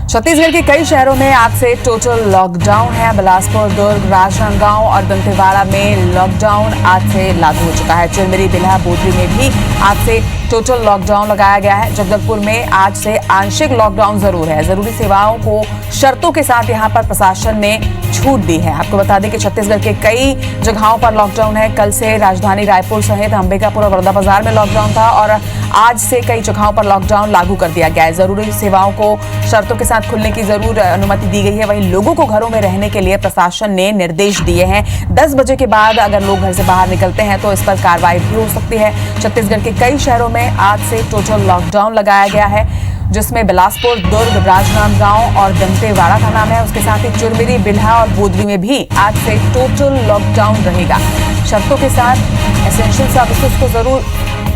छत्तीसगढ़ के कई शहरों में आज से टोटल लॉकडाउन है। बिलासपुर, दुर्ग, राजनांदगांव और दंतेवाड़ा में लॉकडाउन आज से लागू हो चुका है। चिरमिरी, बिल्हा, बोदली में भी आज से टोटल लॉकडाउन लगाया गया है। जगदलपुर में आज से आंशिक लॉकडाउन जरूर है। जरूरी सेवाओं को शर्तों के साथ यहां पर प्रशासन ने छूट दी है। आपको बता दें कि छत्तीसगढ़ के कई जगहों पर लॉकडाउन है। कल से राजधानी रायपुर सहित अंबिकापुर और बलौदाबाजार में लॉकडाउन था और आज से कई जगहों पर लॉकडाउन लागू कर दिया गया है। जरूरी सेवाओं को शर्तों के साथ खुलने की जरूर अनुमति दी गई है। वहीं लोगों को घरों में रहने के लिए प्रशासन ने निर्देश दिए हैं। 10 बजे के बाद अगर लोग घर से बाहर निकलते हैं तो इस पर कार्रवाई भी हो सकती है। छत्तीसगढ़ के कई शहरों में आज से टोटल लॉकडाउन लगाया गया है, जिसमें बिलासपुर, दुर्ग, राजनांदगांव और दंतेवाड़ा का नाम है। उसके साथ ही चिरमिरी, बिल्हा और बोदली में भी आज से टोटल लॉकडाउन रहेगा। शर्तों के साथ एसेंशियल सर्विसेज को जरूर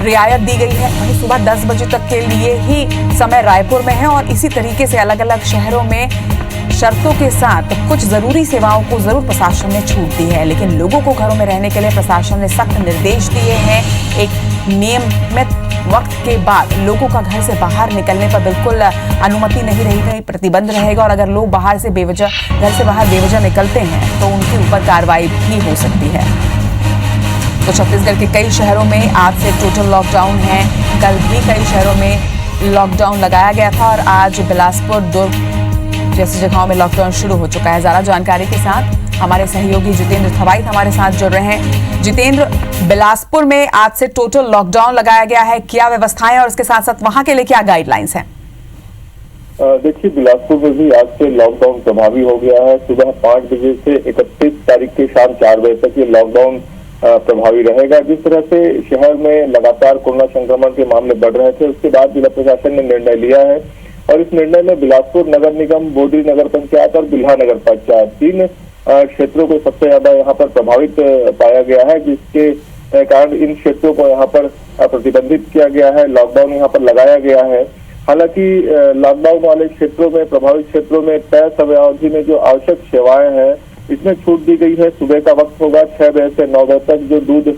रियायत दी गई है। वहीं सुबह 10 बजे तक के लिए ही समय रायपुर में है और इसी तरीके से अलग अलग शहरों में शर्तों के साथ कुछ जरूरी सेवाओं को जरूर प्रशासन ने छूट दी है। लेकिन लोगों को घरों में रहने के लिए प्रशासन ने सख्त निर्देश दिए हैं। एक नियमित वक्त के बाद लोगों का घर से बाहर निकलने पर बिल्कुल अनुमति नहीं रहेगी, प्रतिबंध रहेगा। और अगर लोग घर से बाहर बेवजह निकलते हैं तो उनके ऊपर कार्रवाई भी हो सकती है। तो छत्तीसगढ़ के कई शहरों में आज से टोटल लॉकडाउन है। कल भी कई शहरों में लॉकडाउन लगाया गया था और आज बिलासपुर, दुर्ग जैसी जगहों में लॉकडाउन शुरू हो चुका है। ज्यादा जानकारी के साथ हमारे सहयोगी जितेंद्र थवाइत हमारे साथ जुड़ रहे हैं। जितेंद्र, बिलासपुर में आज से टोटल लॉकडाउन लगाया गया है, क्या व्यवस्थाएं और उसके साथ साथ वहां के लिए क्या गाइडलाइंस हैं? देखिए, बिलासपुर में भी आज से लॉकडाउन प्रभावी हो गया है। सुबह 5 बजे से 31 तारीख के शाम 4 बजे तक ये लॉकडाउन प्रभावी रहेगा। जिस तरह से शहर में लगातार कोरोना संक्रमण के मामले बढ़ रहे थे, उसके बाद जिला प्रशासन ने निर्णय लिया है और इस निर्णय में बिलासपुर नगर निगम, बोदली नगर पंचायत और बिल्हा नगर पंचायत 3 क्षेत्रों को सबसे ज्यादा यहाँ पर प्रभावित पाया गया है, जिसके कारण इन क्षेत्रों को यहाँ पर प्रतिबंधित किया गया है। लॉकडाउन यहाँ पर लगाया गया है। हालांकि लॉकडाउन वाले क्षेत्रों में, प्रभावित क्षेत्रों में तय समयावधि में जो आवश्यक सेवाएं हैं इसमें छूट दी गई है। सुबह का वक्त होगा 6 बजे से 9 बजे तक। जो दूध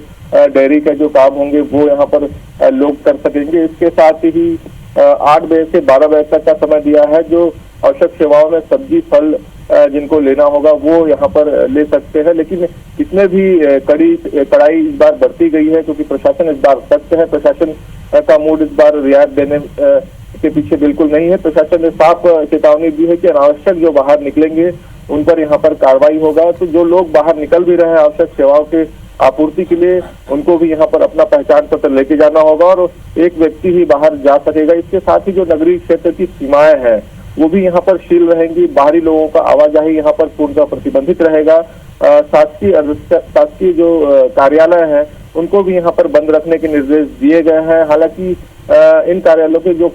डेयरी का जो काम होंगे वो यहाँ पर लोग कर सकेंगे। इसके साथ ही 8 बजे से 12 बजे तक का समय दिया है। जो आवश्यक सेवाओं में सब्जी, फल जिनको लेना होगा वो यहाँ पर ले सकते हैं। लेकिन इसमें भी कड़ाई इस बार बढ़ती गई है, क्योंकि प्रशासन इस बार सख्त है। प्रशासन का मूड इस बार रियायत देने के पीछे बिल्कुल नहीं है। प्रशासन ने साफ चेतावनी दी है कि अनावश्यक जो बाहर निकलेंगे उन पर यहाँ पर कार्रवाई होगा। तो जो लोग बाहर निकल भी रहे हैं आवश्यक सेवाओं के आपूर्ति के लिए, उनको भी यहाँ पर अपना पहचान पत्र लेके जाना होगा और एक व्यक्ति ही बाहर जा सकेगा। इसके साथ ही जो नगरीय क्षेत्र की सीमाएं हैं वो भी यहाँ पर सील रहेंगी। बाहरी लोगों का आवाजाही यहाँ पर पूर्णतः प्रतिबंधित रहेगा। शासकीय जो कार्यालय हैं उनको भी यहाँ पर बंद रखने के निर्देश दिए गए हैं। हालांकि इन कार्यालयों के जो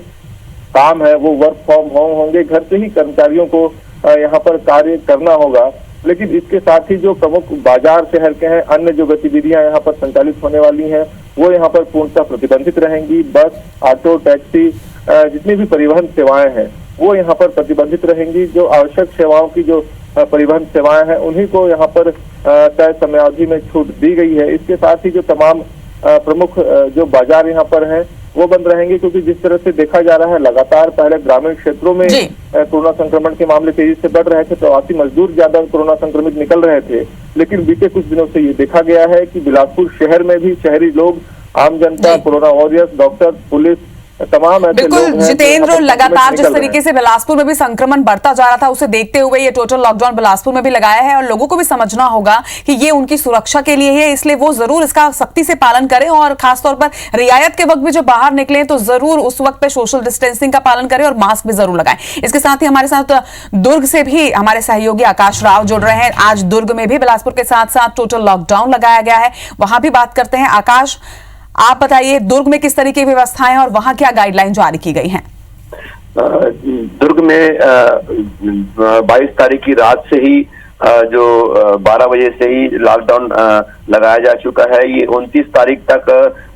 काम है वो वर्क फ्रॉम होम होंगे। घर से ही कर्मचारियों को यहाँ पर कार्य करना होगा। लेकिन इसके साथ ही जो प्रमुख बाजार शहर के हैं, अन्य जो गतिविधियां यहाँ पर संचालित होने वाली हैं वो यहाँ पर पूर्णतः प्रतिबंधित रहेंगी। बस, ऑटो, टैक्सी, जितनी भी परिवहन सेवाएं हैं वो यहाँ पर प्रतिबंधित रहेंगी। जो आवश्यक सेवाओं की जो परिवहन सेवाएं हैं उन्हीं को यहाँ पर तय समयावधि में छूट दी गई है। इसके साथ ही जो तमाम प्रमुख जो बाजार यहाँ पर हैं वो बंद रहेंगे, क्योंकि जिस तरह से देखा जा रहा है लगातार पहले ग्रामीण क्षेत्रों में कोरोना संक्रमण के मामले तेजी से बढ़ रहे थे, प्रवासी मजदूर ज्यादा कोरोना संक्रमित निकल रहे थे। लेकिन बीते कुछ दिनों से ये देखा गया है कि बिलासपुर शहर में भी शहरी लोग, आम जनता, कोरोना वॉरियर्स, डॉक्टर, पुलिस, तमाम बिल्कुल जितेंद्र, लगातार जिस तरीके से बिलासपुर में भी संक्रमण बढ़ता जा रहा था उसे देखते हुए ये टोटल लॉकडाउन बिलासपुर में भी लगाया है और लोगों को भी समझना होगा कि ये उनकी सुरक्षा के लिए है, इसलिए वो जरूर इसका सख्ती से पालन करें और खासतौर पर रियायत के वक्त भी जो बाहर निकले तो जरूर उस वक्त पे सोशल डिस्टेंसिंग का पालन करें और मास्क भी जरूर लगाएं। इसके साथ ही हमारे साथ दुर्ग से भी हमारे सहयोगी आकाश राव जुड़ रहे हैं। आज दुर्ग में भी बिलासपुर के साथ साथ टोटल लॉकडाउन लगाया गया है, वहां भी बात करते हैं। आकाश, आप बताइए दुर्ग में किस तरीके की व्यवस्थाएं और वहां क्या गाइडलाइन जारी की गई हैं? दुर्ग में 22 तारीख की रात से ही जो 12 बजे से ही लॉकडाउन लगाया जा चुका है। ये 29 तारीख तक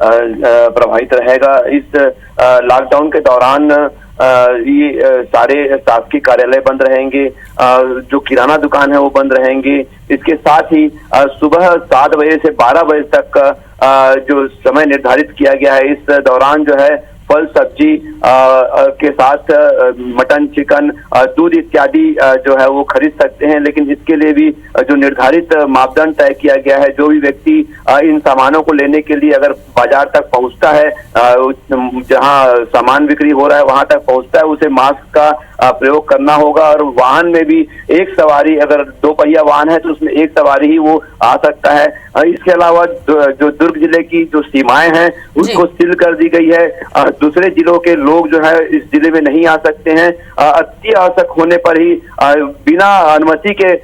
प्रभावित रहेगा। इस लॉकडाउन के दौरान ये सारे शासकीय कार्यालय बंद रहेंगे, जो किराना दुकान है वो बंद रहेंगे। इसके साथ ही सुबह 7 बजे से 12 बजे तक जो समय निर्धारित किया गया है, इस दौरान जो है फल सब्जी के साथ मटन, चिकन, दूध इत्यादि जो है वो खरीद सकते हैं। लेकिन इसके लिए भी जो निर्धारित मापदंड तय किया गया है, जो भी व्यक्ति इन सामानों को लेने के लिए अगर बाजार तक पहुंचता है, जहां सामान बिक्री हो रहा है वहां तक पहुंचता है, उसे मास्क का प्रयोग करना होगा। और वाहन में भी एक सवारी, अगर 2 पहिया वाहन है तो उसमें एक सवारी ही वो आ सकता है। इसके अलावा जो दुर्ग जिले की जो सीमाएं हैं उसको सील कर दी गई है। दूसरे जिलों के लोग जो है इस जिले में नहीं आ सकते हैं। अति आवश्यक होने पर ही बिना अनुमति के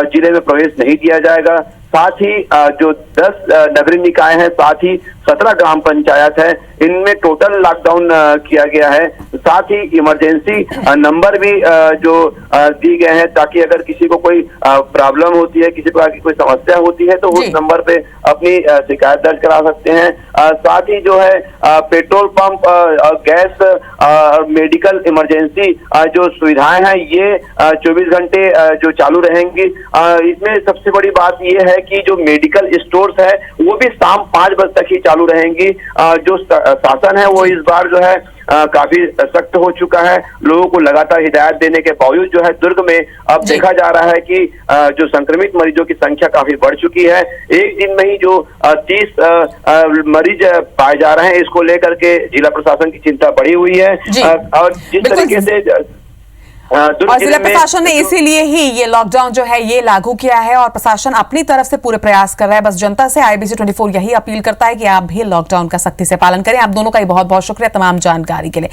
जिले में प्रवेश नहीं दिया जाएगा। साथ ही जो 10 नगरीय निकाय हैं, साथ ही 17 ग्राम पंचायत है, इनमें टोटल लॉकडाउन किया गया है। साथ ही इमरजेंसी नंबर भी जो दिए गए हैं, ताकि अगर किसी को कोई प्रॉब्लम होती है, किसी प्रकार की कोई समस्या होती है तो उस नंबर पे अपनी शिकायत दर्ज करा सकते हैं। साथ ही जो है पेट्रोल पंप, गैस और मेडिकल इमरजेंसी जो सुविधाएं हैं ये 24 घंटे जो चालू रहेंगी। इसमें सबसे बड़ी बात ये है कि जो मेडिकल स्टोर्स है वो भी शाम 5 बजे तक ही चालू रहेंगी। जो शासन है वो इस बार जो है काफी सख्त हो चुका है। लोगों को लगातार हिदायत देने के बावजूद जो है दुर्ग में अब देखा जा रहा है कि जो संक्रमित मरीजों की संख्या काफी बढ़ चुकी है। एक दिन में ही जो 30 मरीज पाए जा रहे हैं, इसको लेकर के जिला प्रशासन की चिंता बढ़ी हुई है। और जिस तरीके से और जिला प्रशासन ने इसीलिए ही ये लॉकडाउन जो है ये लागू किया है और प्रशासन अपनी तरफ से पूरे प्रयास कर रहा है। बस जनता से IBC 24 यही अपील करता है कि आप भी लॉकडाउन का सख्ती से पालन करें। आप दोनों का ही बहुत बहुत शुक्रिया तमाम जानकारी के लिए।